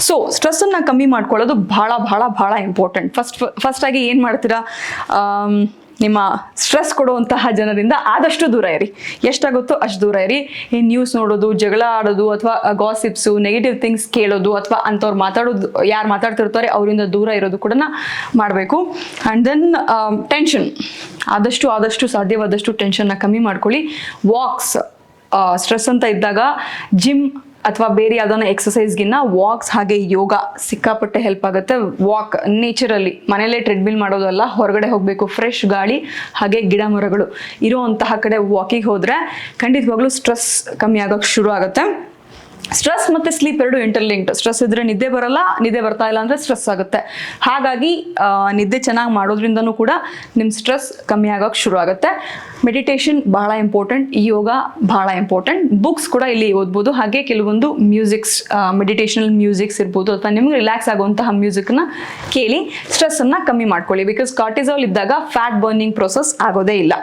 So ಸ್ಟ್ರೆಸ್ಸನ್ನು ಕಮ್ಮಿ ಮಾಡ್ಕೊಳ್ಳೋದು ಭಾಳ ಭಾಳ ಭಾಳ ಇಂಪಾರ್ಟೆಂಟ್. ಫಸ್ಟಾಗಿ ಏನು ಮಾಡ್ತೀರಾ, ನಿಮ್ಮ ಸ್ಟ್ರೆಸ್ ಕೊಡುವಂತಹ ಜನರಿಂದ ಆದಷ್ಟು ದೂರ ಇರಿ, ಎಷ್ಟಾಗುತ್ತೋ ಅಷ್ಟು ದೂರ ಇರಿ. ಈ ನ್ಯೂಸ್ ನೋಡೋದು, ಜಗಳ ಆಡೋದು, ಅಥವಾ ಗಾಸಿಪ್ಸು, ನೆಗೆಟಿವ್ ಥಿಂಗ್ಸ್ ಕೇಳೋದು, ಅಥವಾ ಅಂಥವ್ರು ಮಾತಾಡೋದು, ಯಾರು ಮಾತಾಡ್ತಿರ್ತಾರೆ ಅವರಿಂದ ದೂರ ಇರೋದು ಕೂಡ ಮಾಡಬೇಕು. ಆ್ಯಂಡ್ ದೆನ್ ಟೆನ್ಷನ್, ಆದಷ್ಟು ಸಾಧ್ಯವಾದಷ್ಟು ಟೆನ್ಷನ್ನ ಕಮ್ಮಿ ಮಾಡ್ಕೊಳ್ಳಿ. ವಾಕ್ಸ್, ಸ್ಟ್ರೆಸ್ ಅಂತ ಇದ್ದಾಗ ಜಿಮ್ ಅಥವಾ ಬೇರೆ ಯಾವುದನ್ನ ಎಕ್ಸಸೈಸ್ಗಿನ್ನ ವಾಕ್ಸ್ ಹಾಗೆ ಯೋಗ ಸಿಕ್ಕಾಪಟ್ಟೆ ಹೆಲ್ಪ್ ಆಗುತ್ತೆ. ವಾಕ್ ನೇಚರಲ್ಲಿ, ಮನೇಲೇ ಟ್ರೆಡ್ಮಿಲ್ ಮಾಡೋದಲ್ಲ, ಹೊರಗಡೆ ಹೋಗಬೇಕು, ಫ್ರೆಶ್ ಗಾಳಿ ಹಾಗೆ ಗಿಡ ಮರಗಳು ಇರುವಂತಹ ಕಡೆ ವಾಕಿಗೆ ಹೋದರೆ ಖಂಡಿತವಾಗ್ಲೂ ಸ್ಟ್ರೆಸ್ ಕಮ್ಮಿ ಆಗೋಕ್ಕೆ ಶುರು ಆಗುತ್ತೆ. ಸ್ಟ್ರೆಸ್ ಮತ್ತು ಸ್ಲೀಪ್ ಎರಡು ಇಂಟರ್ಲಿಂಕ್ಡ್. ಸ್ಟ್ರೆಸ್ ಇದ್ದರೆ ನಿದ್ದೆ ಬರಲ್ಲ, ನಿದ್ದೆ ಬರ್ತಾ ಇಲ್ಲ ಅಂದರೆ ಸ್ಟ್ರೆಸ್ ಆಗುತ್ತೆ. ಹಾಗಾಗಿ ನಿದ್ದೆ ಚೆನ್ನಾಗಿ ಮಾಡೋದ್ರಿಂದನೂ ಕೂಡ ನಿಮ್ಮ ಸ್ಟ್ರೆಸ್ ಕಮ್ಮಿ ಆಗೋಕ್ಕೆ ಶುರು ಆಗುತ್ತೆ. ಮೆಡಿಟೇಷನ್ ಬಹಳ ಇಂಪಾರ್ಟೆಂಟ್, ಯೋಗ ಬಹಳ ಇಂಪಾರ್ಟೆಂಟ್. ಬುಕ್ಸ್ ಕೂಡ ಇಲ್ಲಿ ಓದ್ಬೋದು. ಹಾಗೆ ಕೆಲವೊಂದು ಮ್ಯೂಸಿಕ್ಸ್, ಮೆಡಿಟೇಷನಲ್ ಮ್ಯೂಸಿಕ್ಸ್ ಇರ್ಬೋದು, ಅಥವಾ ನಿಮ್ಗೆ ರಿಲ್ಯಾಕ್ಸ್ ಆಗುವಂತಹ ಮ್ಯೂಸಿಕ್ನ ಕೇಳಿ ಸ್ಟ್ರೆಸ್ಸನ್ನು ಕಮ್ಮಿ ಮಾಡ್ಕೊಳ್ಳಿ. ಬಿಕಾಸ್ ಕಾರ್ಟಿಸಾಲ್ ಇದ್ದಾಗ ಫ್ಯಾಟ್ ಬರ್ನಿಂಗ್ ಪ್ರೊಸೆಸ್ ಆಗೋದೇ ಇಲ್ಲ.